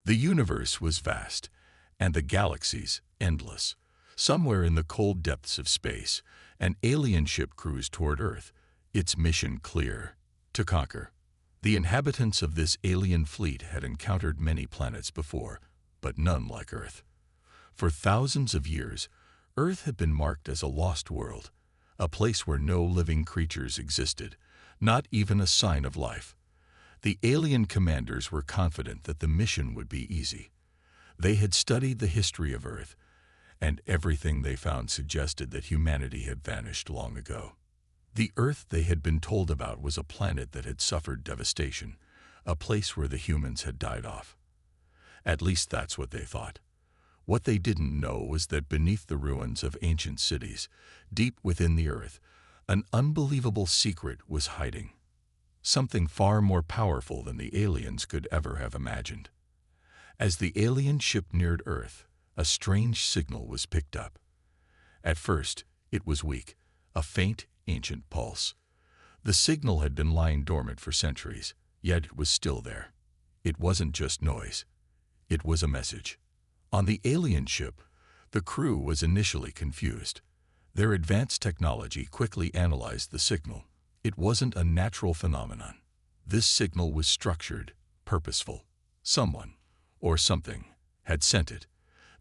The universe was vast, and the galaxies endless. Somewhere in the cold depths of space, an alien ship cruised toward Earth, its mission clear: to conquer. The inhabitants of this alien fleet had encountered many planets before, but none like Earth. For thousands of years, Earth had been marked as a lost world, a place where no living creatures existed, not even a sign of life. The alien commanders were confident that the mission would be easy. They had studied the history of Earth, and everything they found suggested that humanity had vanished long ago. The Earth they had been told about was a planet that had suffered devastation, a place where the humans had died off. At least that's what they thought. What they didn't know was that beneath the ruins of ancient cities, deep within the Earth, an unbelievable secret was hiding. Something far more powerful than the aliens could ever have imagined. As the alien ship neared Earth, a strange signal was picked up. At first, it was weak, a faint, ancient pulse. The signal had been lying dormant for centuries, yet it was still there. It wasn't just noise. It was a message. On the alien ship, the crew was initially confused. Their advanced technology quickly analyzed the signal. It wasn't a natural phenomenon. This signal was structured, purposeful. Someone, or something, had sent it.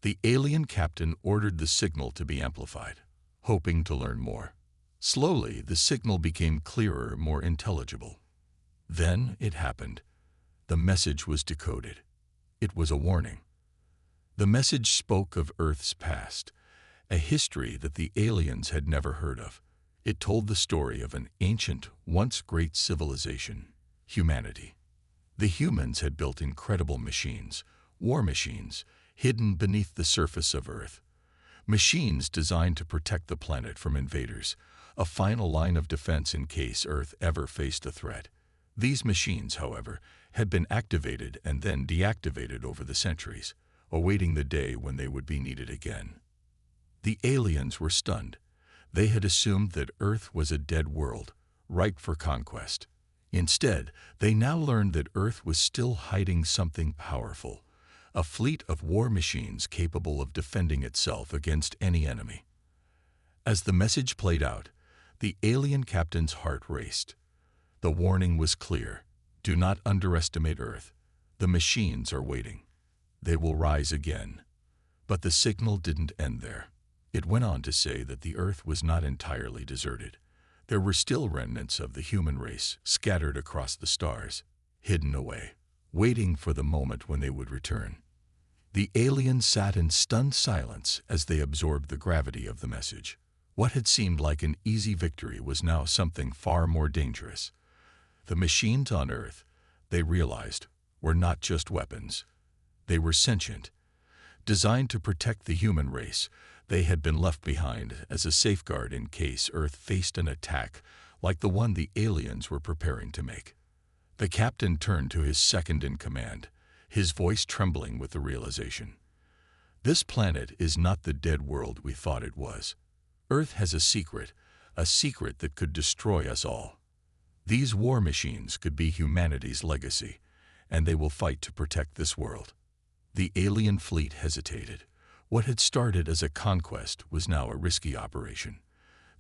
The alien captain ordered the signal to be amplified, hoping to learn more. Slowly, the signal became clearer, more intelligible. Then it happened. The message was decoded. It was a warning. The message spoke of Earth's past, a history that the aliens had never heard of. It told the story of an ancient, once great civilization, humanity. The humans had built incredible machines, war machines, hidden beneath the surface of Earth. Machines designed to protect the planet from invaders, a final line of defense in case Earth ever faced a threat. These machines, however, had been activated and then deactivated over the centuries, awaiting the day when they would be needed again. The aliens were stunned. They had assumed that Earth was a dead world, ripe for conquest. Instead, they now learned that Earth was still hiding something powerful, a fleet of war machines capable of defending itself against any enemy. As the message played out, the alien captain's heart raced. The warning was clear: do not underestimate Earth. The machines are waiting. They will rise again. But the signal didn't end there. It went on to say that the Earth was not entirely deserted. There were still remnants of the human race scattered across the stars, hidden away, waiting for the moment when they would return. The aliens sat in stunned silence as they absorbed the gravity of the message. What had seemed like an easy victory was now something far more dangerous. The machines on Earth, they realized, were not just weapons. They were sentient. Designed to protect the human race, they had been left behind as a safeguard in case Earth faced an attack like the one the aliens were preparing to make. The captain turned to his second-in-command, his voice trembling with the realization. This planet is not the dead world we thought it was. Earth has a secret that could destroy us all. These war machines could be humanity's legacy, and they will fight to protect this world. The alien fleet hesitated. What had started as a conquest was now a risky operation.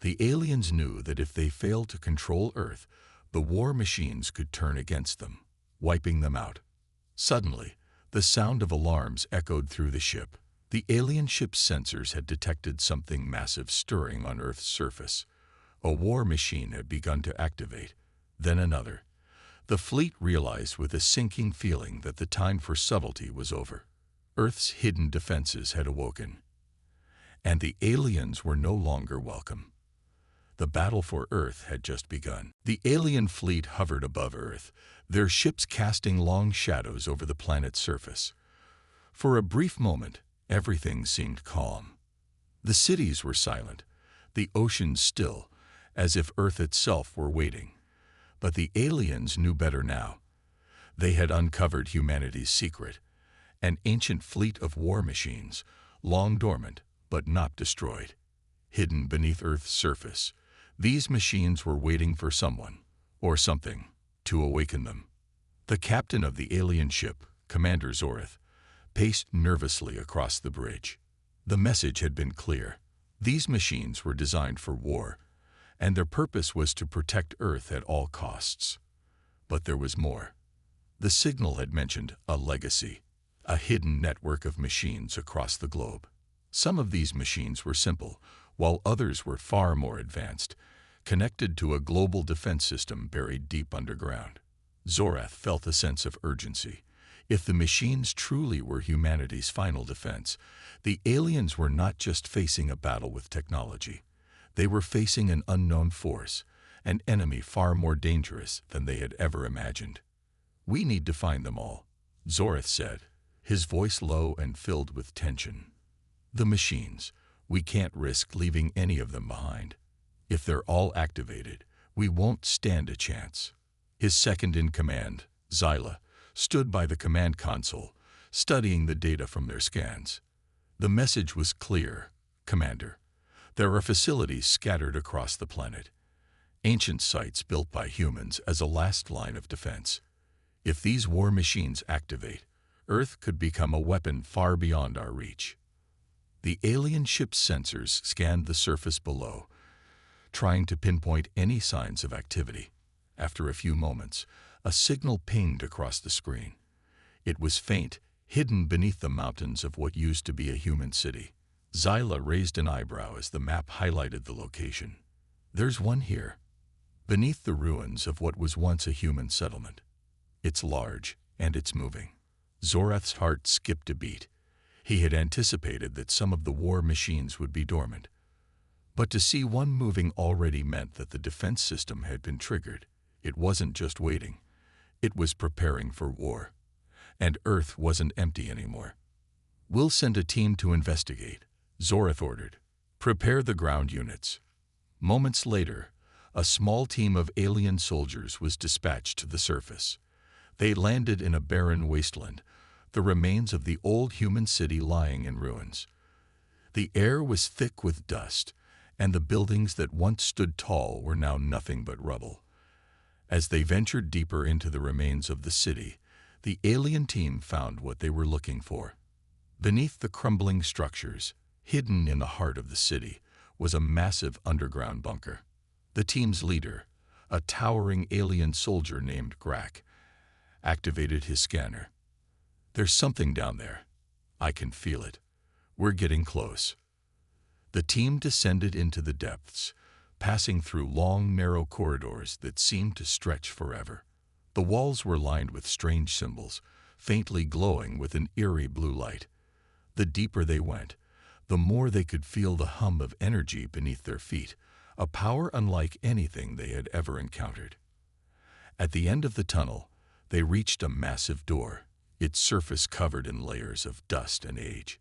The aliens knew that if they failed to control Earth, the war machines could turn against them, wiping them out. Suddenly, the sound of alarms echoed through the ship. The alien ship's sensors had detected something massive stirring on Earth's surface. A war machine had begun to activate, then another. The fleet realized with a sinking feeling that the time for subtlety was over. Earth's hidden defenses had awoken, and the aliens were no longer welcome. The battle for Earth had just begun. The alien fleet hovered above Earth, their ships casting long shadows over the planet's surface. For a brief moment, everything seemed calm. The cities were silent, the oceans still, as if Earth itself were waiting. But the aliens knew better now. They had uncovered humanity's secret, an ancient fleet of war machines, long dormant but not destroyed. Hidden beneath Earth's surface, these machines were waiting for someone, or something, to awaken them. The captain of the alien ship, Commander Zorith, paced nervously across the bridge. The message had been clear. These machines were designed for war, and their purpose was to protect Earth at all costs. But there was more. The signal had mentioned a legacy, a hidden network of machines across the globe. Some of these machines were simple, while others were far more advanced, connected to a global defense system buried deep underground. Zorath felt a sense of urgency. If the machines truly were humanity's final defense, the aliens were not just facing a battle with technology. They were facing an unknown force, an enemy far more dangerous than they had ever imagined. "We need to find them all," Zorath said, his voice low and filled with tension. "The machines. We can't risk leaving any of them behind. If they're all activated, we won't stand a chance." His second-in-command, Zyla, stood by the command console, studying the data from their scans. The message was clear, "Commander, there are facilities scattered across the planet. Ancient sites built by humans as a last line of defense. If these war machines activate, Earth could become a weapon far beyond our reach." The alien ship's sensors scanned the surface below, trying to pinpoint any signs of activity. After a few moments, a signal pinged across the screen. It was faint, hidden beneath the mountains of what used to be a human city. Zyla raised an eyebrow as the map highlighted the location. "There's one here, beneath the ruins of what was once a human settlement. It's large, and it's moving." Zorath's heart skipped a beat. He had anticipated that some of the war machines would be dormant. But to see one moving already meant that the defense system had been triggered. It wasn't just waiting. It was preparing for war. And Earth wasn't empty anymore. "We'll send a team to investigate," Zorath ordered. "Prepare the ground units." Moments later, a small team of alien soldiers was dispatched to the surface. They landed in a barren wasteland, the remains of the old human city lying in ruins. The air was thick with dust, and the buildings that once stood tall were now nothing but rubble. As they ventured deeper into the remains of the city, the alien team found what they were looking for. Beneath the crumbling structures, hidden in the heart of the city, was a massive underground bunker. The team's leader, a towering alien soldier named Grak, activated his scanner. "There's something down there. I can feel it. We're getting close." The team descended into the depths, passing through long, narrow corridors that seemed to stretch forever. The walls were lined with strange symbols, faintly glowing with an eerie blue light. The deeper they went, the more they could feel the hum of energy beneath their feet, a power unlike anything they had ever encountered. At the end of the tunnel, they reached a massive door, its surface covered in layers of dust and age.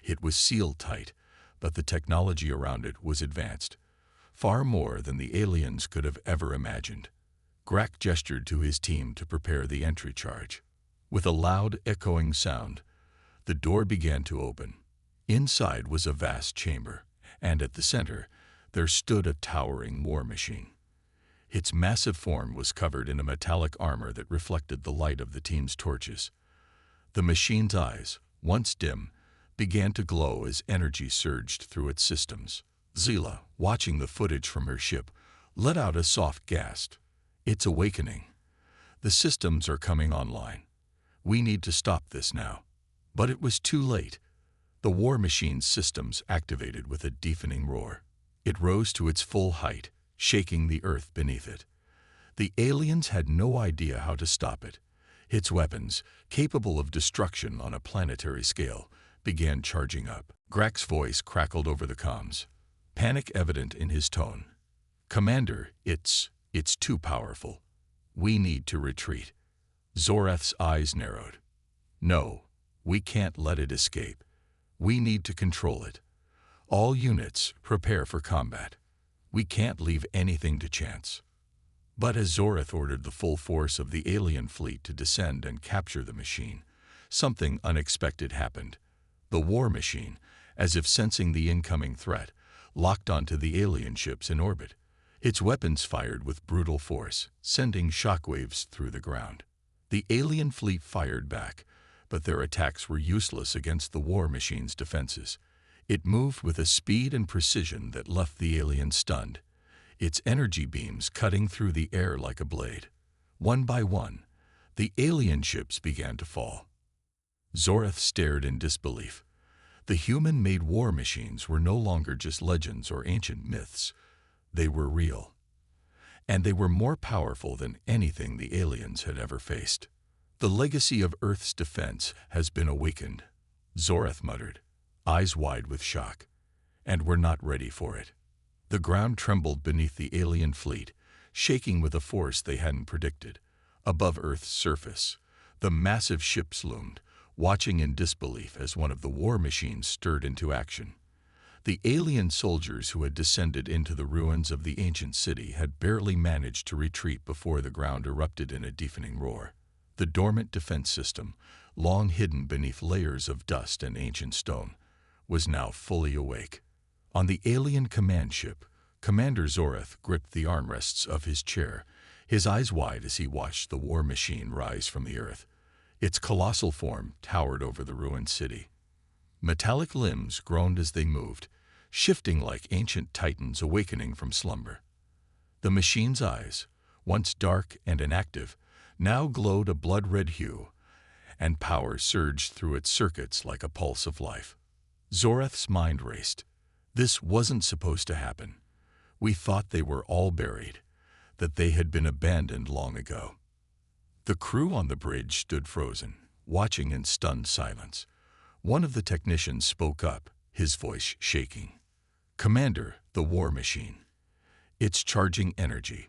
It was sealed tight, but the technology around it was advanced, far more than the aliens could have ever imagined. Grak gestured to his team to prepare the entry charge. With a loud, echoing sound, the door began to open. Inside was a vast chamber, and at the center, there stood a towering war machine. Its massive form was covered in a metallic armor that reflected the light of the team's torches. The machine's eyes, once dim, began to glow as energy surged through its systems. Zyla, watching the footage from her ship, let out a soft gasp. "It's awakening. The systems are coming online. We need to stop this now." But it was too late. The war machine's systems activated with a deafening roar. It rose to its full height, shaking the earth beneath it. The aliens had no idea how to stop it. Its weapons, capable of destruction on a planetary scale, began charging up. Grak's voice crackled over the comms, panic evident in his tone. "Commander, it's too powerful. We need to retreat." Zorath's eyes narrowed. "No, we can't let it escape. We need to control it. All units, prepare for combat. We can't leave anything to chance." But as Zorath ordered the full force of the alien fleet to descend and capture the machine, something unexpected happened. The war machine, as if sensing the incoming threat, locked onto the alien ships in orbit. Its weapons fired with brutal force, sending shockwaves through the ground. The alien fleet fired back, But their attacks were useless against the war machine's defenses. It moved with a speed and precision that left the alien stunned, its energy beams cutting through the air like a blade. One by one, the alien ships began to fall. Zorath stared in disbelief. The human-made war machines were no longer just legends or ancient myths. They were real. And they were more powerful than anything the aliens had ever faced. The legacy of Earth's defense has been awakened, Zorath muttered, eyes wide with shock. And we're not ready for it. The ground trembled beneath the alien fleet, shaking with a force they hadn't predicted. Above Earth's surface, the massive ships loomed, watching in disbelief as one of the war machines stirred into action. The alien soldiers who had descended into the ruins of the ancient city had barely managed to retreat before the ground erupted in a deafening roar. The dormant defense system, long hidden beneath layers of dust and ancient stone, was now fully awake. On the alien command ship, Commander Zorath gripped the armrests of his chair, his eyes wide as he watched the war machine rise from the earth. Its colossal form towered over the ruined city. Metallic limbs groaned as they moved, shifting like ancient titans awakening from slumber. The machine's eyes, once dark and inactive, now glowed a blood-red hue, and power surged through its circuits like a pulse of life. Zorath's mind raced. This wasn't supposed to happen. We thought they were all buried, that they had been abandoned long ago. The crew on the bridge stood frozen, watching in stunned silence. One of the technicians spoke up, his voice shaking. "Commander, the war machine. It's charging energy.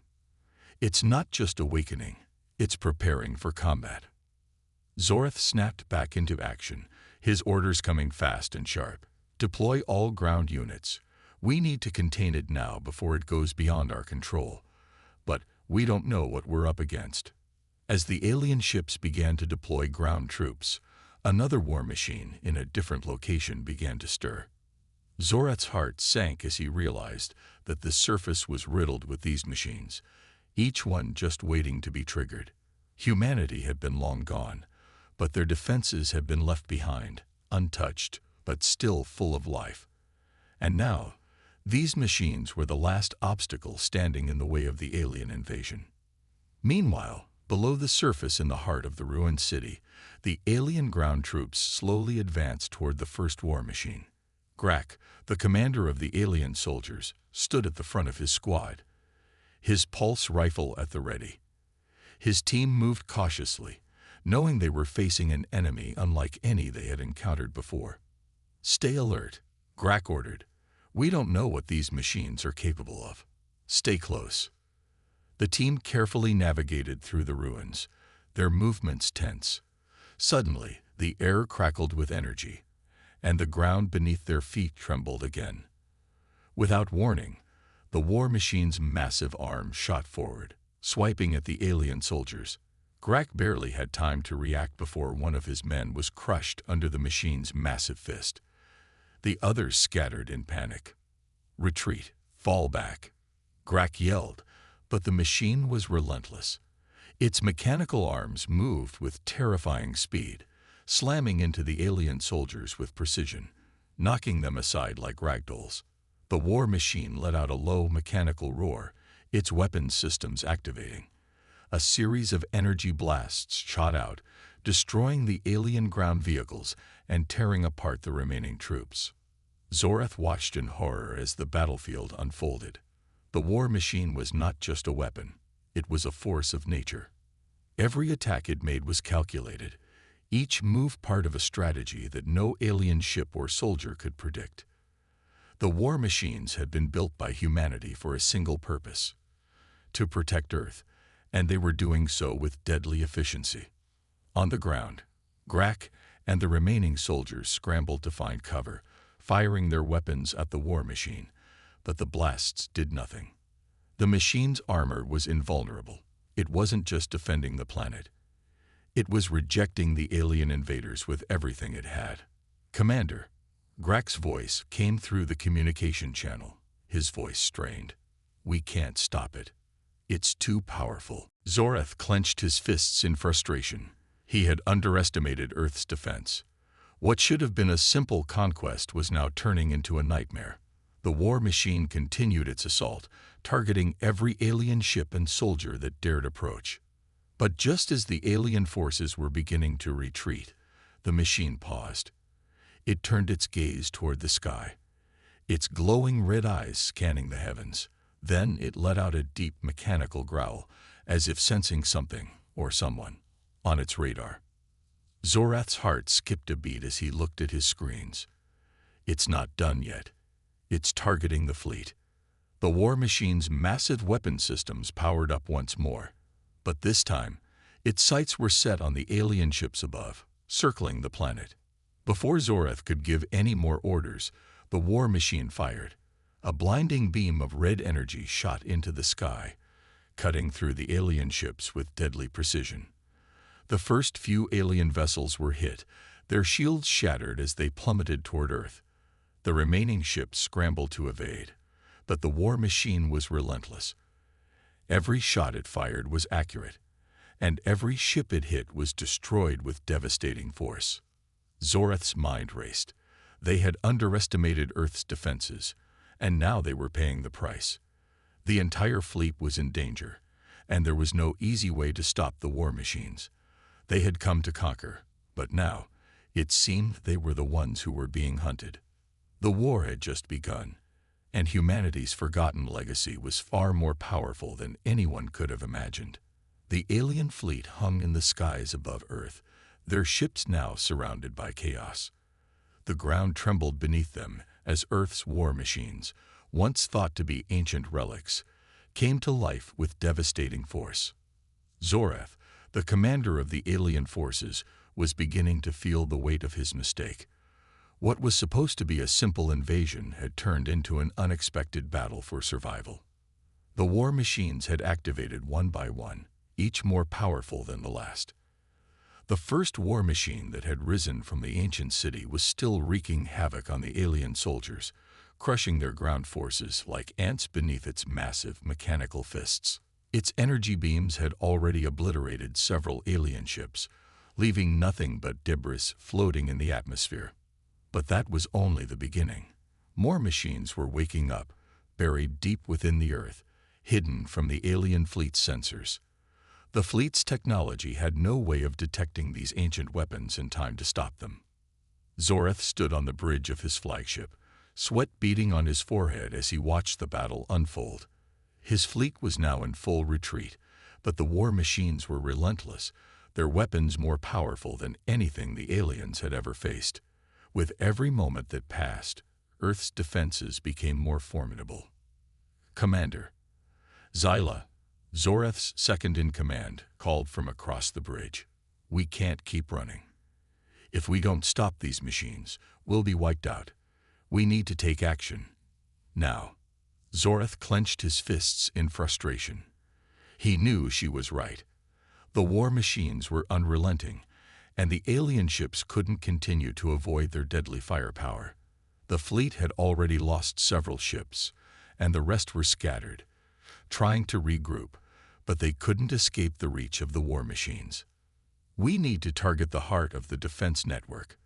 It's not just awakening, it's preparing for combat." Zorath snapped back into action, his orders coming fast and sharp. "Deploy all ground units. We need to contain it now before it goes beyond our control. But we don't know what we're up against." As the alien ships began to deploy ground troops, another war machine in a different location began to stir. Zorath's heart sank as he realized that the surface was riddled with these machines, each one just waiting to be triggered. Humanity had been long gone, but their defenses had been left behind, untouched, but still full of life. And now, these machines were the last obstacle standing in the way of the alien invasion. Meanwhile, below the surface in the heart of the ruined city, the alien ground troops slowly advanced toward the first war machine. Grak, the commander of the alien soldiers, stood at the front of his squad, his pulse rifle at the ready. His team moved cautiously, knowing they were facing an enemy unlike any they had encountered before. "Stay alert," Grak ordered. "We don't know what these machines are capable of. Stay close." The team carefully navigated through the ruins, their movements tense. Suddenly, the air crackled with energy, and the ground beneath their feet trembled again. Without warning, the war machine's massive arm shot forward, swiping at the alien soldiers. Grak barely had time to react before one of his men was crushed under the machine's massive fist. The others scattered in panic. "Retreat, fall back," Grak yelled, but the machine was relentless. Its mechanical arms moved with terrifying speed, slamming into the alien soldiers with precision, knocking them aside like ragdolls. The war machine let out a low mechanical roar, its weapons systems activating. A series of energy blasts shot out, destroying the alien ground vehicles and tearing apart the remaining troops. Zorath watched in horror as the battlefield unfolded. The war machine was not just a weapon, it was a force of nature. Every attack it made was calculated, each move part of a strategy that no alien ship or soldier could predict. The war machines had been built by humanity for a single purpose: to protect Earth, and they were doing so with deadly efficiency. On the ground, Grak and the remaining soldiers scrambled to find cover, firing their weapons at the war machine, but the blasts did nothing. The machine's armor was invulnerable. It wasn't just defending the planet. It was rejecting the alien invaders with everything it had. "Commander," Grak's voice came through the communication channel, his voice strained. "We can't stop it. It's too powerful." Zorath clenched his fists in frustration. He had underestimated Earth's defense. What should have been a simple conquest was now turning into a nightmare. The war machine continued its assault, targeting every alien ship and soldier that dared approach. But just as the alien forces were beginning to retreat, the machine paused. It turned its gaze toward the sky, its glowing red eyes scanning the heavens. Then it let out a deep mechanical growl, as if sensing something, or someone, on its radar. Zorath's heart skipped a beat as he looked at his screens. It's not done yet. It's targeting the fleet. The war machine's massive weapon systems powered up once more. But this time, its sights were set on the alien ships above, circling the planet. Before Zorath could give any more orders, the war machine fired. A blinding beam of red energy shot into the sky, cutting through the alien ships with deadly precision. The first few alien vessels were hit, their shields shattered as they plummeted toward Earth. The remaining ships scrambled to evade, but the war machine was relentless. Every shot it fired was accurate, and every ship it hit was destroyed with devastating force. Zorath's mind raced. They had underestimated Earth's defenses, and now they were paying the price. The entire fleet was in danger, and there was no easy way to stop the war machines. They had come to conquer, but now it seemed they were the ones who were being hunted. The war had just begun, and humanity's forgotten legacy was far more powerful than anyone could have imagined. The alien fleet hung in the skies above Earth, their ships now surrounded by chaos. The ground trembled beneath them as Earth's war machines, once thought to be ancient relics, came to life with devastating force. Zorath, the commander of the alien forces, was beginning to feel the weight of his mistake. What was supposed to be a simple invasion had turned into an unexpected battle for survival. The war machines had activated one by one, each more powerful than the last. The first war machine that had risen from the ancient city was still wreaking havoc on the alien soldiers, crushing their ground forces like ants beneath its massive mechanical fists. Its energy beams had already obliterated several alien ships, leaving nothing but debris floating in the atmosphere. But that was only the beginning. More machines were waking up, buried deep within the Earth, hidden from the alien fleet's sensors. The fleet's technology had no way of detecting these ancient weapons in time to stop them. Zorath stood on the bridge of his flagship, sweat beading on his forehead as he watched the battle unfold. His fleet was now in full retreat, but the war machines were relentless, their weapons more powerful than anything the aliens had ever faced. With every moment that passed, Earth's defenses became more formidable. Commander Zyla, Zorath's second-in-command, called from across the bridge. We can't keep running. If we don't stop these machines, we'll be wiped out. We need to take action. Now. Zorath clenched his fists in frustration. He knew she was right. The war machines were unrelenting, and the alien ships couldn't continue to avoid their deadly firepower. The fleet had already lost several ships, and the rest were scattered, trying to regroup, but they couldn't escape the reach of the war machines. We need to target the heart of the defense network,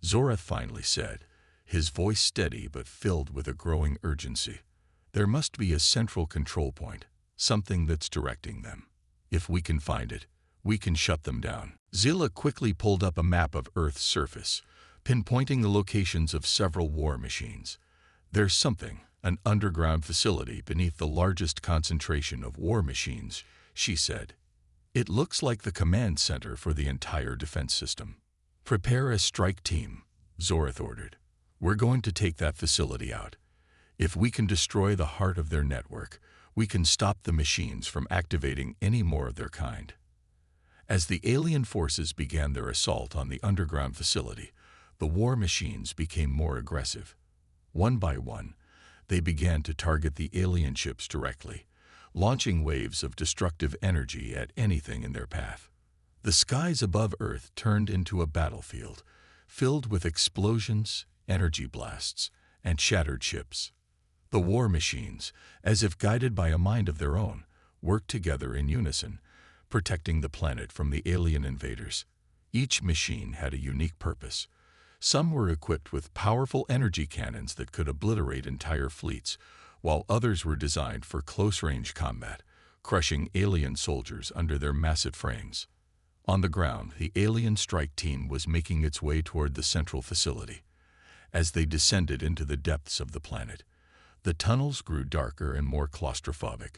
Zorath finally said, his voice steady but filled with a growing urgency. There must be a central control point, something that's directing them. If we can find it, we can shut them down. Zilla quickly pulled up a map of Earth's surface, pinpointing the locations of several war machines. There's something, an underground facility beneath the largest concentration of war machines, she said. It looks like the command center for the entire defense system. Prepare a strike team, Zorath ordered. We're going to take that facility out. If we can destroy the heart of their network, we can stop the machines from activating any more of their kind. As the alien forces began their assault on the underground facility, the war machines became more aggressive. One by one, they began to target the alien ships directly, launching waves of destructive energy at anything in their path. The skies above Earth turned into a battlefield, filled with explosions, energy blasts, and shattered ships. The war machines, as if guided by a mind of their own, worked together in unison, protecting the planet from the alien invaders. Each machine had a unique purpose. Some were equipped with powerful energy cannons that could obliterate entire fleets, while others were designed for close-range combat, crushing alien soldiers under their massive frames. On the ground, the alien strike team was making its way toward the central facility. As they descended into the depths of the planet, the tunnels grew darker and more claustrophobic.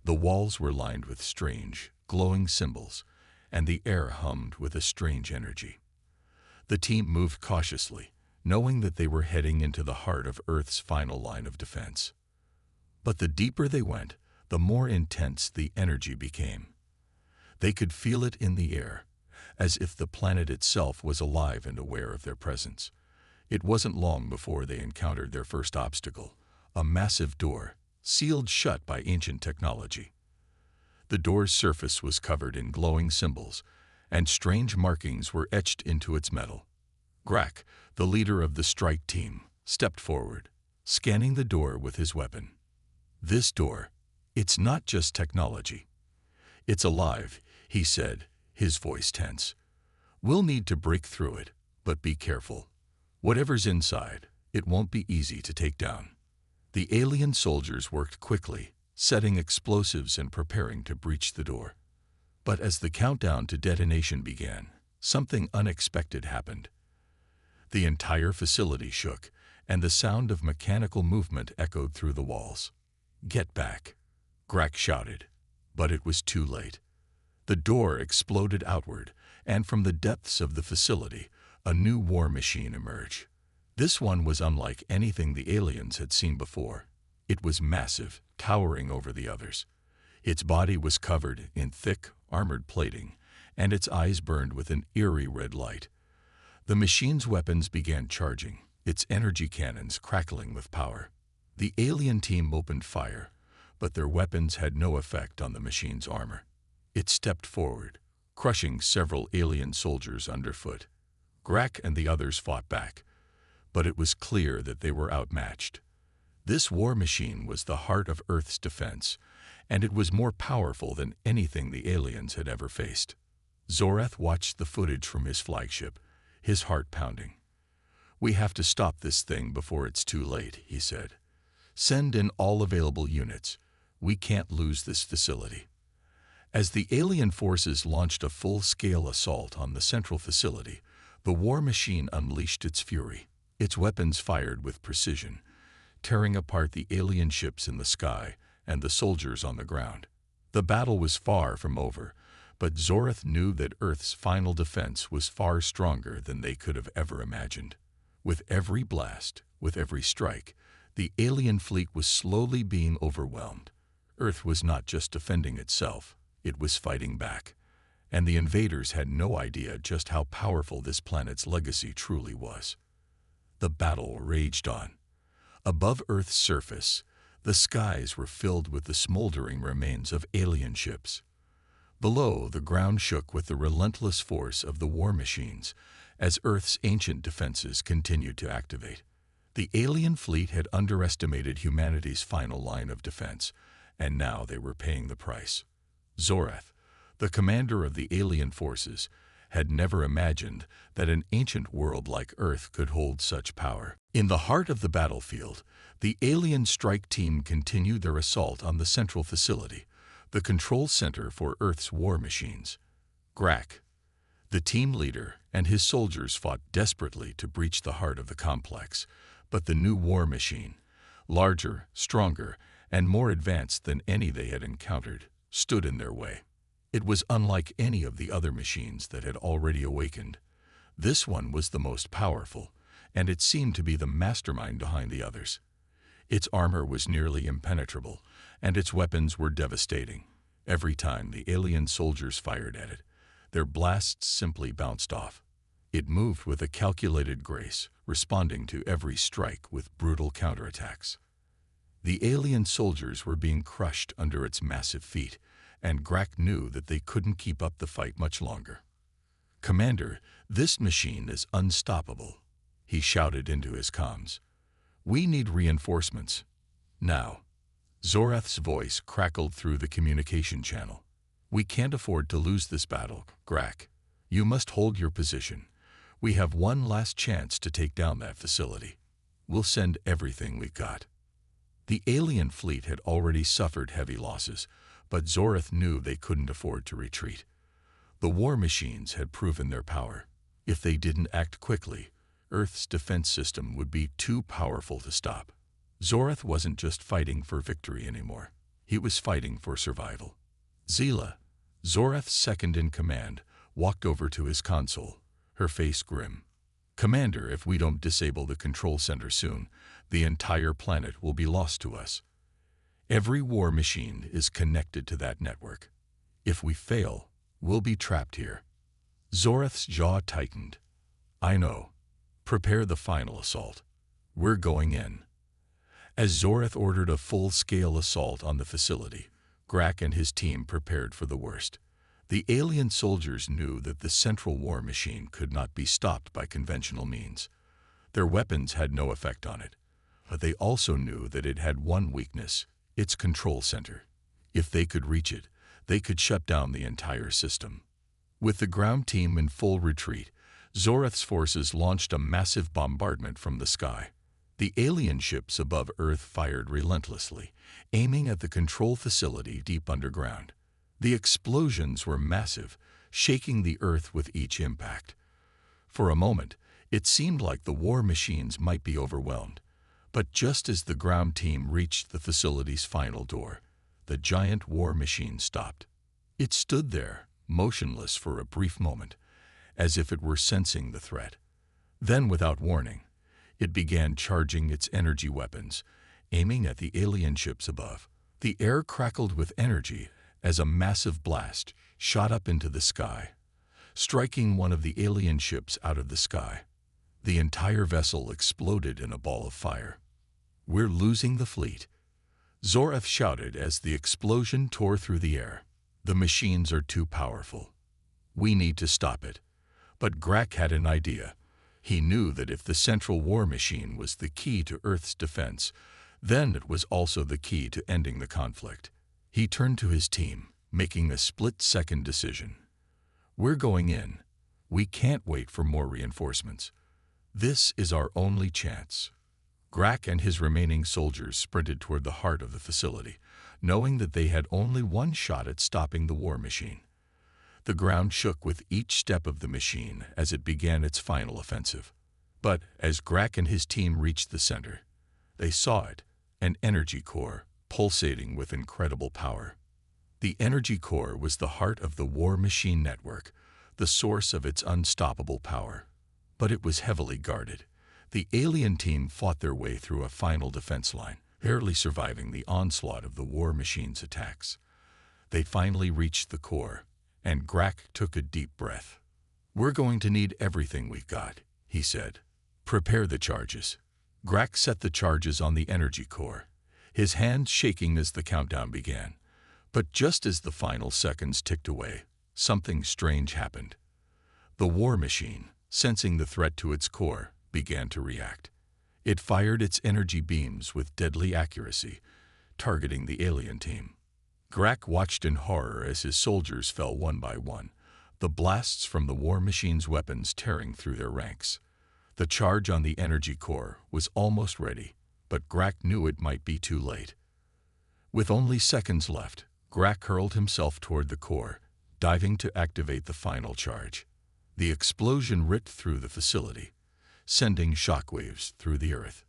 The walls were lined with strange, glowing symbols, and the air hummed with a strange energy. The team moved cautiously, knowing that they were heading into the heart of Earth's final line of defense. But the deeper they went, the more intense the energy became. They could feel it in the air, as if the planet itself was alive and aware of their presence. It wasn't long before they encountered their first obstacle, a massive door, sealed shut by ancient technology. The door's surface was covered in glowing symbols, and strange markings were etched into its metal. Grak, the leader of the strike team, stepped forward, scanning the door with his weapon. "This door, it's not just technology. It's alive," he said, his voice tense. "We'll need to break through it, but be careful. Whatever's inside, it won't be easy to take down." The alien soldiers worked quickly, setting explosives and preparing to breach the door. But as the countdown to detonation began, something unexpected happened. The entire facility shook, and the sound of mechanical movement echoed through the walls. "Get back," Grak shouted, but it was too late. The door exploded outward, and from the depths of the facility, a new war machine emerged. This one was unlike anything the aliens had seen before. It was massive, towering over the others. Its body was covered in thick, armored plating, and its eyes burned with an eerie red light. The machine's weapons began charging, its energy cannons crackling with power. The alien team opened fire, but their weapons had no effect on the machine's armor. It stepped forward, crushing several alien soldiers underfoot. Grak and the others fought back, but it was clear that they were outmatched. This war machine was the heart of Earth's defense, and it was more powerful than anything the aliens had ever faced. Zorath watched the footage from his flagship, his heart pounding. "We have to stop this thing before it's too late," he said. "Send in all available units. We can't lose this facility." As the alien forces launched a full-scale assault on the central facility, the war machine unleashed its fury. Its weapons fired with precision, tearing apart the alien ships in the sky and the soldiers on the ground. The battle was far from over, but Zorath knew that Earth's final defense was far stronger than they could have ever imagined. With every blast, with every strike, the alien fleet was slowly being overwhelmed. Earth was not just defending itself, it was fighting back. And the invaders had no idea just how powerful this planet's legacy truly was. The battle raged on. Above Earth's surface, the skies were filled with the smoldering remains of alien ships. Below, the ground shook with the relentless force of the war machines as Earth's ancient defenses continued to activate. The alien fleet had underestimated humanity's final line of defense, and now they were paying the price. Zorath, the commander of the alien forces, had never imagined that an ancient world like Earth could hold such power. In the heart of the battlefield, the alien strike team continued their assault on the central facility, the control center for Earth's war machines. Grak, the team leader, and his soldiers fought desperately to breach the heart of the complex, but the new war machine, larger, stronger, and more advanced than any they had encountered, stood in their way. It was unlike any of the other machines that had already awakened. This one was the most powerful, and it seemed to be the mastermind behind the others. Its armor was nearly impenetrable, and its weapons were devastating. Every time the alien soldiers fired at it, their blasts simply bounced off. It moved with a calculated grace, responding to every strike with brutal counterattacks. The alien soldiers were being crushed under its massive feet, and Grak knew that they couldn't keep up the fight much longer. "Commander, this machine is unstoppable," he shouted into his comms. "We need reinforcements. Now." Zorath's voice crackled through the communication channel. "We can't afford to lose this battle, Grak. You must hold your position. We have one last chance to take down that facility. We'll send everything we've got." The alien fleet had already suffered heavy losses, but Zorath knew they couldn't afford to retreat. The war machines had proven their power. If they didn't act quickly, Earth's defense system would be too powerful to stop. Zorath wasn't just fighting for victory anymore. He was fighting for survival. Zila, Zorath's second-in-command, walked over to his console, her face grim. "Commander, if we don't disable the control center soon, the entire planet will be lost to us. Every war machine is connected to that network. If we fail, we'll be trapped here." Zorath's jaw tightened. "I know. Prepare the final assault. We're going in." As Zorath ordered a full-scale assault on the facility, Grak and his team prepared for the worst. The alien soldiers knew that the central war machine could not be stopped by conventional means. Their weapons had no effect on it, but they also knew that it had one weakness: its control center. If they could reach it, they could shut down the entire system. With the ground team in full retreat, Zorath's forces launched a massive bombardment from the sky. The alien ships above Earth fired relentlessly, aiming at the control facility deep underground. The explosions were massive, shaking the Earth with each impact. For a moment, it seemed like the war machines might be overwhelmed. But just as the ground team reached the facility's final door, the giant war machine stopped. It stood there, motionless for a brief moment, as if it were sensing the threat. Then, without warning, it began charging its energy weapons, aiming at the alien ships above. The air crackled with energy as a massive blast shot up into the sky, striking one of the alien ships out of the sky. The entire vessel exploded in a ball of fire. "We're losing the fleet," Zorath shouted as the explosion tore through the air. "The machines are too powerful. We need to stop it." But Grak had an idea. He knew that if the central war machine was the key to Earth's defense, then it was also the key to ending the conflict. He turned to his team, making a split-second decision. "We're going in. We can't wait for more reinforcements. This is our only chance." Grak and his remaining soldiers sprinted toward the heart of the facility, knowing that they had only one shot at stopping the war machine. The ground shook with each step of the machine as it began its final offensive. But as Grak and his team reached the center, they saw it, an energy core, pulsating with incredible power. The energy core was the heart of the war machine network, the source of its unstoppable power. But it was heavily guarded. The alien team fought their way through a final defense line, barely surviving the onslaught of the war machine's attacks. They finally reached the core, and Grak took a deep breath. "We're going to need everything we've got," he said. "Prepare the charges." Grak set the charges on the energy core, his hands shaking as the countdown began. But just as the final seconds ticked away, something strange happened. The war machine, sensing the threat to its core, began to react. It fired its energy beams with deadly accuracy, targeting the alien team. Grak watched in horror as his soldiers fell one by one, the blasts from the war machine's weapons tearing through their ranks. The charge on the energy core was almost ready, but Grak knew it might be too late. With only seconds left, Grak hurled himself toward the core, diving to activate the final charge. The explosion ripped through the facility, sending shockwaves through the Earth.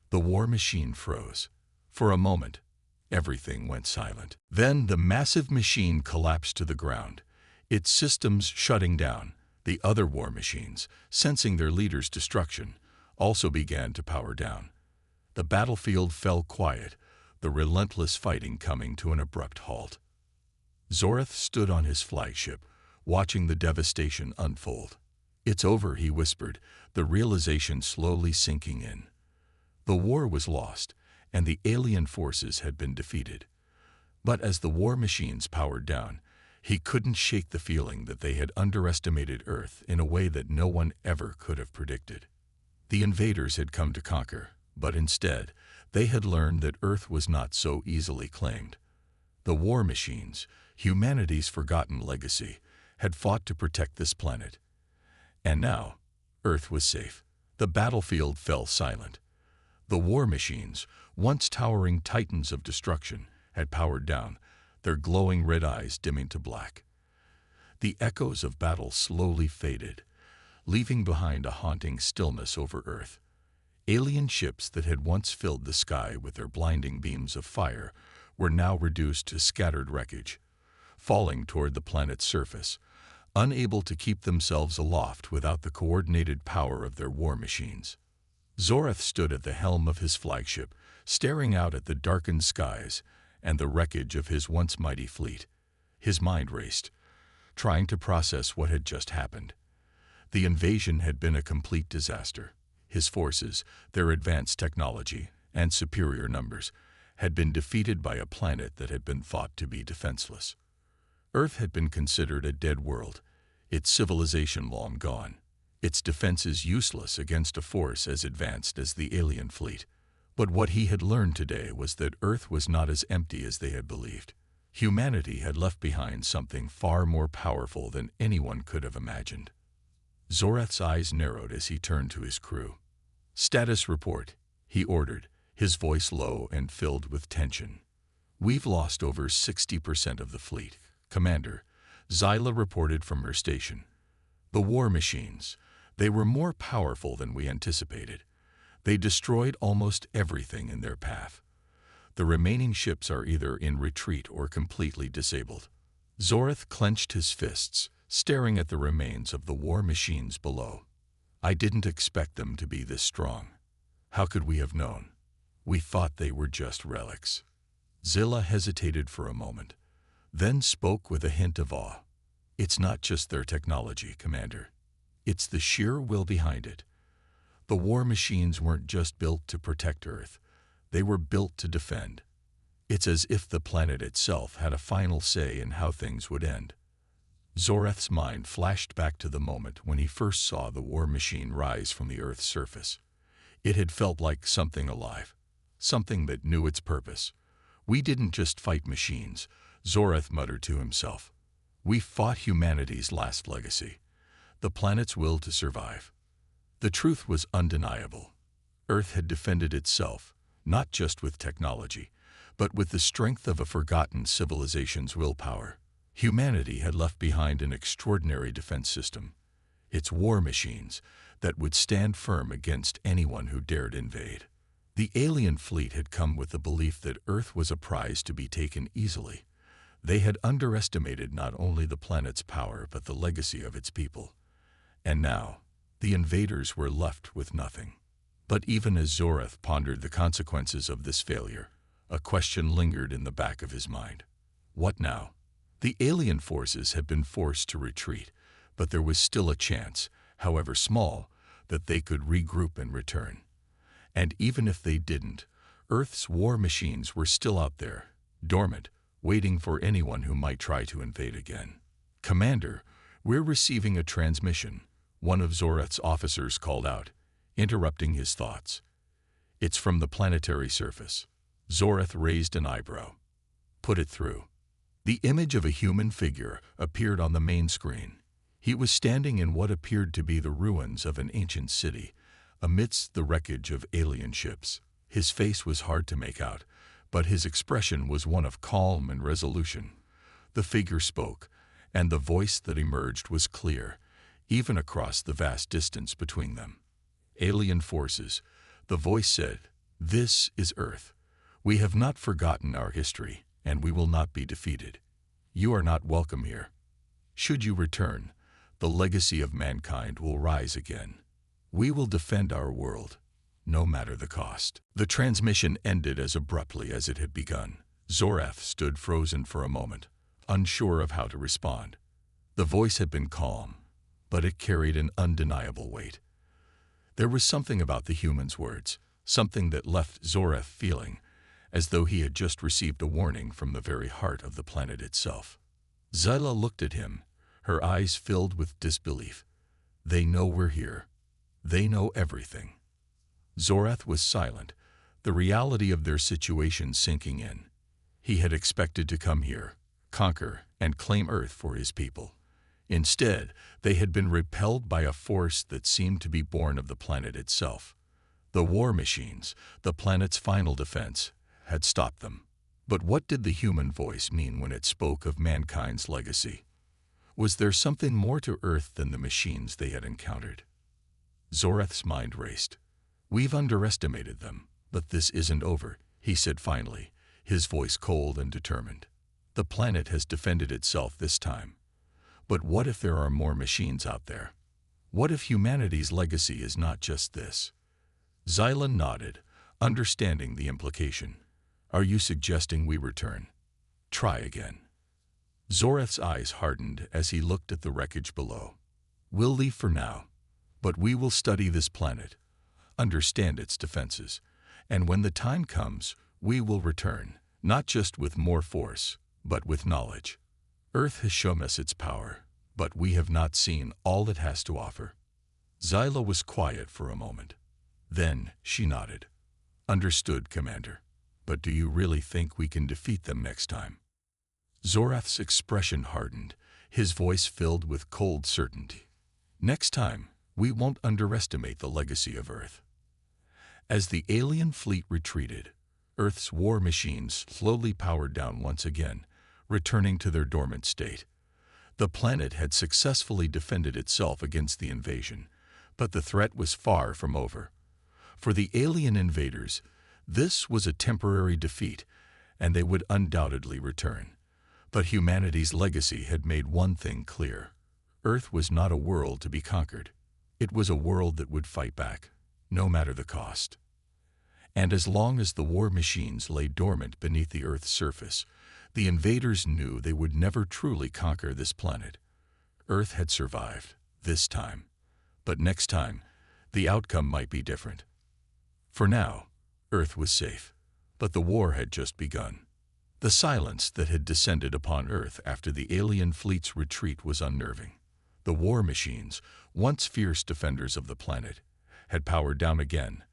The war machine froze. For a moment, everything went silent. Then the massive machine collapsed to the ground, its systems shutting down. The other war machines, sensing their leader's destruction, also began to power down. The battlefield fell quiet, the relentless fighting coming to an abrupt halt. Zorath stood on his flagship, watching the devastation unfold. "It's over," he whispered, the realization slowly sinking in. The war was lost, and the alien forces had been defeated. But as the war machines powered down, he couldn't shake the feeling that they had underestimated Earth in a way that no one ever could have predicted. The invaders had come to conquer, but instead, they had learned that Earth was not so easily claimed. The war machines, humanity's forgotten legacy, had fought to protect this planet. And now, Earth was safe. The battlefield fell silent. The war machines, once towering titans of destruction, had powered down, their glowing red eyes dimming to black. The echoes of battle slowly faded, leaving behind a haunting stillness over Earth. Alien ships that had once filled the sky with their blinding beams of fire were now reduced to scattered wreckage, falling toward the planet's surface, unable to keep themselves aloft without the coordinated power of their war machines. Zorath stood at the helm of his flagship, staring out at the darkened skies and the wreckage of his once mighty fleet. His mind raced, trying to process what had just happened. The invasion had been a complete disaster. His forces, their advanced technology and superior numbers, had been defeated by a planet that had been thought to be defenseless. Earth had been considered a dead world, its civilization long gone, its defenses useless against a force as advanced as the alien fleet. But what he had learned today was that Earth was not as empty as they had believed. Humanity had left behind something far more powerful than anyone could have imagined. Zorath's eyes narrowed as he turned to his crew. "Status report," he ordered, his voice low and filled with tension. "We've lost over 60% of the fleet, Commander," Zyla reported from her station. "The war machines, they were more powerful than we anticipated. They destroyed almost everything in their path. The remaining ships are either in retreat or completely disabled." Zorath clenched his fists, staring at the remains of the war machines below. "I didn't expect them to be this strong. How could we have known? We thought they were just relics." Zilla hesitated for a moment, then spoke with a hint of awe. "It's not just their technology, Commander. It's the sheer will behind it. The war machines weren't just built to protect Earth. They were built to defend. It's as if the planet itself had a final say in how things would end." Zorath's mind flashed back to the moment when he first saw the war machine rise from the Earth's surface. It had felt like something alive, something that knew its purpose. "We didn't just fight machines," Zorath muttered to himself. "We fought humanity's last legacy, the planet's will to survive." The truth was undeniable. Earth had defended itself, not just with technology, but with the strength of a forgotten civilization's willpower. Humanity had left behind an extraordinary defense system, its war machines, that would stand firm against anyone who dared invade. The alien fleet had come with the belief that Earth was a prize to be taken easily. They had underestimated not only the planet's power but the legacy of its people. And now, the invaders were left with nothing. But even as Zorath pondered the consequences of this failure, a question lingered in the back of his mind. What now? The alien forces had been forced to retreat, but there was still a chance, however small, that they could regroup and return. And even if they didn't, Earth's war machines were still out there, dormant, waiting for anyone who might try to invade again. "Commander, we're receiving a transmission," one of Zorath's officers called out, interrupting his thoughts. "It's from the planetary surface." Zorath raised an eyebrow. "Put it through." The image of a human figure appeared on the main screen. He was standing in what appeared to be the ruins of an ancient city, amidst the wreckage of alien ships. His face was hard to make out, but his expression was one of calm and resolution. The figure spoke, and the voice that emerged was clear, even across the vast distance between them. "Alien forces," the voice said, "this is Earth. We have not forgotten our history, and we will not be defeated. You are not welcome here. Should you return, the legacy of mankind will rise again. We will defend our world, no matter the cost." The transmission ended as abruptly as it had begun. Zorath stood frozen for a moment, unsure of how to respond. The voice had been calm, but it carried an undeniable weight. There was something about the human's words, something that left Zorath feeling as though he had just received a warning from the very heart of the planet itself. Zyla looked at him, her eyes filled with disbelief. "They know we're here. They know everything." Zorath was silent, the reality of their situation sinking in. He had expected to come here, conquer, and claim Earth for his people. Instead, they had been repelled by a force that seemed to be born of the planet itself. The war machines, the planet's final defense, had stopped them. But what did the human voice mean when it spoke of mankind's legacy? Was there something more to Earth than the machines they had encountered? Zoreth's mind raced. "We've underestimated them, but this isn't over," he said finally, his voice cold and determined. "The planet has defended itself this time. But what if there are more machines out there? What if humanity's legacy is not just this?" Zyla nodded, understanding the implication. "Are you suggesting we return? Try again." Zoreth's eyes hardened as he looked at the wreckage below. "We'll leave for now, but we will study this planet, understand its defenses, and when the time comes, we will return, not just with more force, but with knowledge. Earth has shown us its power, but we have not seen all it has to offer." Zyla was quiet for a moment. Then she nodded. "Understood, Commander. But do you really think we can defeat them next time?" Zoreth's expression hardened, his voice filled with cold certainty. "Next time, we won't underestimate the legacy of Earth." As the alien fleet retreated, Earth's war machines slowly powered down once again, returning to their dormant state. The planet had successfully defended itself against the invasion, but the threat was far from over. For the alien invaders, this was a temporary defeat, and they would undoubtedly return. But humanity's legacy had made one thing clear. Earth was not a world to be conquered. It was a world that would fight back, no matter the cost. And as long as the war machines lay dormant beneath the Earth's surface, the invaders knew they would never truly conquer this planet. Earth had survived, this time. But next time, the outcome might be different. For now, Earth was safe, but the war had just begun. The silence that had descended upon Earth after the alien fleet's retreat was unnerving. The war machines, once fierce defenders of the planet, had powered down again,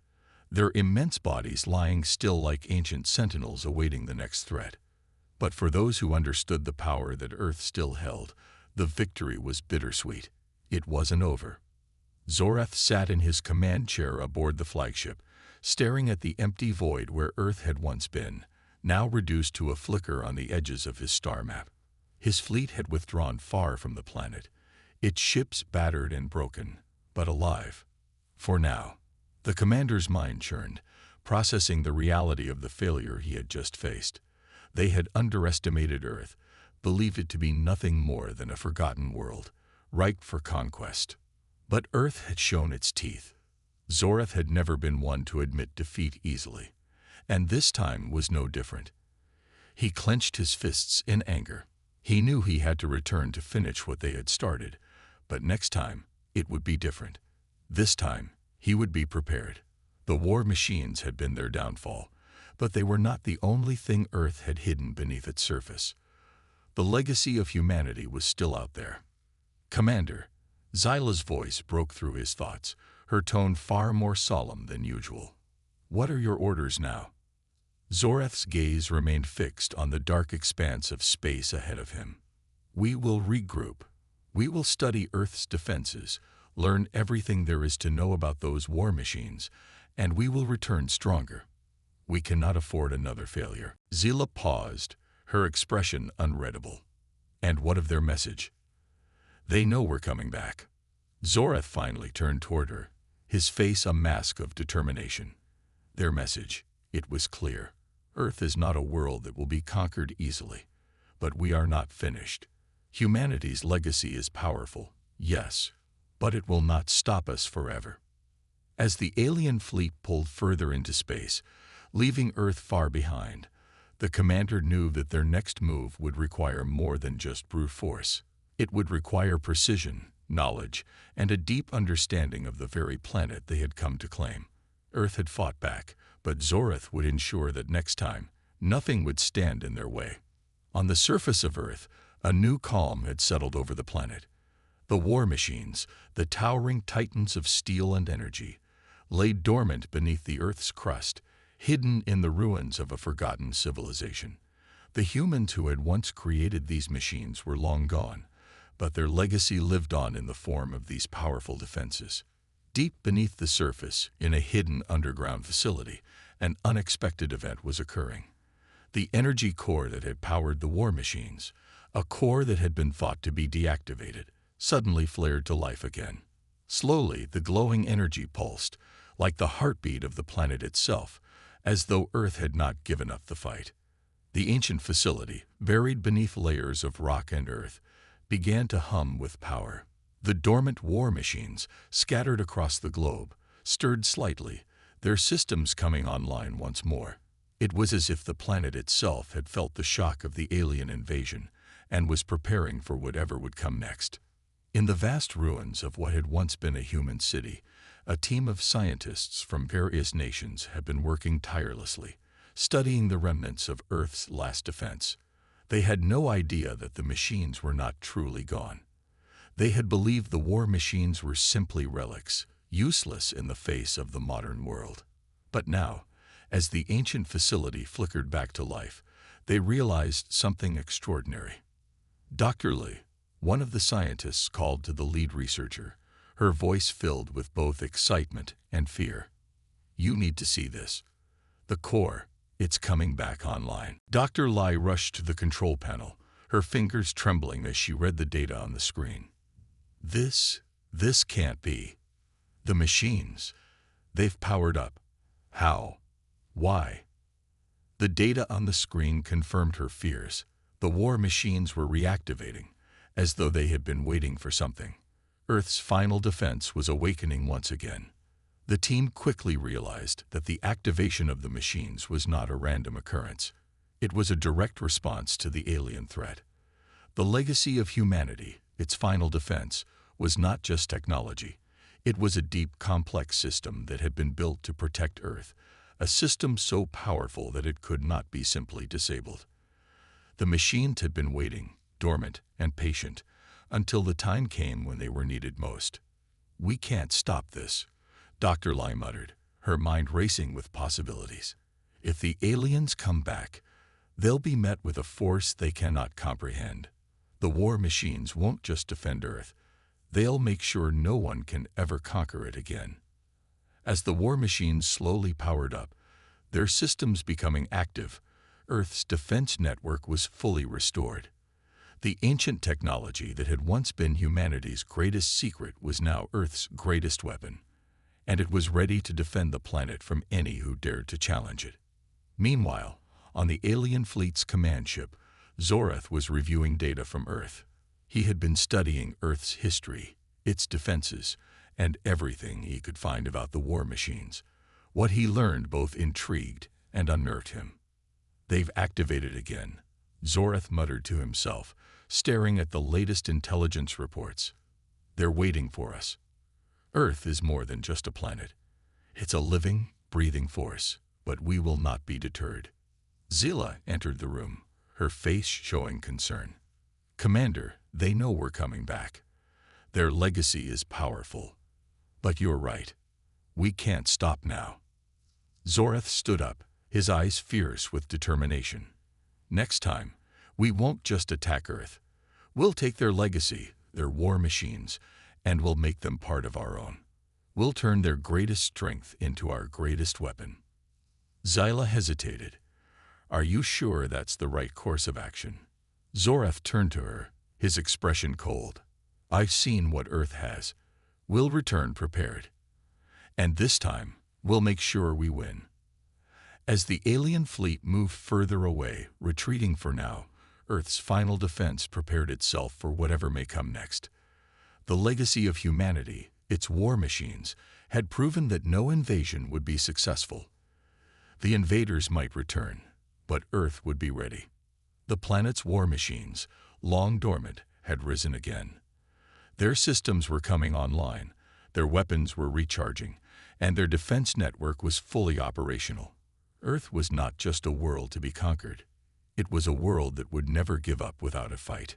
their immense bodies lying still like ancient sentinels awaiting the next threat. But for those who understood the power that Earth still held, the victory was bittersweet. It wasn't over. Zoreth sat in his command chair aboard the flagship, staring at the empty void where Earth had once been, now reduced to a flicker on the edges of his star map. His fleet had withdrawn far from the planet, its ships battered and broken, but alive. For now, the commander's mind churned, processing the reality of the failure he had just faced. They had underestimated Earth, believed it to be nothing more than a forgotten world, ripe for conquest. But Earth had shown its teeth. Zoreth had never been one to admit defeat easily, and this time was no different. He clenched his fists in anger. He knew he had to return to finish what they had started, but next time it would be different. This time he would be prepared. The war machines had been their downfall, but they were not the only thing Earth had hidden beneath its surface. The legacy of humanity was still out there. "Commander," Zyla's voice broke through his thoughts, her tone far more solemn than usual. "What are your orders now?" Zoreth's gaze remained fixed on the dark expanse of space ahead of him. "We will regroup. We will study Earth's defenses, learn everything there is to know about those war machines, and we will return stronger. We cannot afford another failure." Zyla paused, her expression unreadable. "And what of their message?" "They know we're coming back." Zoreth finally turned toward her, his face a mask of determination. Their message, it was clear. Earth is not a world that will be conquered easily, but we are not finished. Humanity's legacy is powerful, yes, but it will not stop us forever. As the alien fleet pulled further into space, leaving Earth far behind, the commander knew that their next move would require more than just brute force. It would require precision, knowledge, and a deep understanding of the very planet they had come to claim. Earth had fought back, but Zoreth would ensure that next time, nothing would stand in their way. On the surface of Earth, a new calm had settled over the planet. The war machines, the towering titans of steel and energy, lay dormant beneath the Earth's crust, hidden in the ruins of a forgotten civilization. The humans who had once created these machines were long gone, but their legacy lived on in the form of these powerful defenses. Deep beneath the surface, in a hidden underground facility, an unexpected event was occurring. The energy core that had powered the war machines, a core that had been thought to be deactivated, suddenly flared to life again. Slowly, the glowing energy pulsed, like the heartbeat of the planet itself, as though Earth had not given up the fight. The ancient facility, buried beneath layers of rock and earth, began to hum with power. The dormant war machines, scattered across the globe, stirred slightly, their systems coming online once more. It was as if the planet itself had felt the shock of the alien invasion and was preparing for whatever would come next. In the vast ruins of what had once been a human city, a team of scientists from various nations had been working tirelessly, studying the remnants of Earth's last defense. They had no idea that the machines were not truly gone. They had believed the war machines were simply relics, useless in the face of the modern world. But now, as the ancient facility flickered back to life, they realized something extraordinary. Dr. Lee, one of the scientists, called to the lead researcher, her voice filled with both excitement and fear. "You need to see this. The core, it's coming back online." Dr. Lai rushed to the control panel, her fingers trembling as she read the data on the screen. This can't be. The machines, they've powered up. How? Why? The data on the screen confirmed her fears. The war machines were reactivating, as though they had been waiting for something. Earth's final defense was awakening once again. The team quickly realized that the activation of the machines was not a random occurrence. It was a direct response to the alien threat. The legacy of humanity, its final defense, was not just technology. It was a deep, complex system that had been built to protect Earth, a system so powerful that it could not be simply disabled. The machines had been waiting, dormant and patient, until the time came when they were needed most. "We can't stop this," Dr. Lai muttered, her mind racing with possibilities. "If the aliens come back, they'll be met with a force they cannot comprehend. The war machines won't just defend Earth, they'll make sure no one can ever conquer it again." As the war machines slowly powered up, their systems becoming active, Earth's defense network was fully restored. The ancient technology that had once been humanity's greatest secret was now Earth's greatest weapon, and it was ready to defend the planet from any who dared to challenge it. Meanwhile, on the alien fleet's command ship, Zorath was reviewing data from Earth. He had been studying Earth's history, its defenses, and everything he could find about the war machines. What he learned both intrigued and unnerved him. "They've activated again," Zorath muttered to himself, staring at the latest intelligence reports. "They're waiting for us. Earth is more than just a planet. It's a living, breathing force, but we will not be deterred." Zila entered the room, her face showing concern. "Commander, they know we're coming back. Their legacy is powerful. But you're right. We can't stop now." Zorath stood up, his eyes fierce with determination. "Next time, we won't just attack Earth. We'll take their legacy, their war machines, and we'll make them part of our own. We'll turn their greatest strength into our greatest weapon." Zila hesitated. "Are you sure that's the right course of action?" Zorath turned to her, his expression cold. "I've seen what Earth has. We'll return prepared. And this time, we'll make sure we win." As the alien fleet moved further away, retreating for now, Earth's final defense prepared itself for whatever may come next. The legacy of humanity, its war machines, had proven that no invasion would be successful. The invaders might return, but Earth would be ready. The planet's war machines, long dormant, had risen again. Their systems were coming online, their weapons were recharging, and their defense network was fully operational. Earth was not just a world to be conquered. It was a world that would never give up without a fight.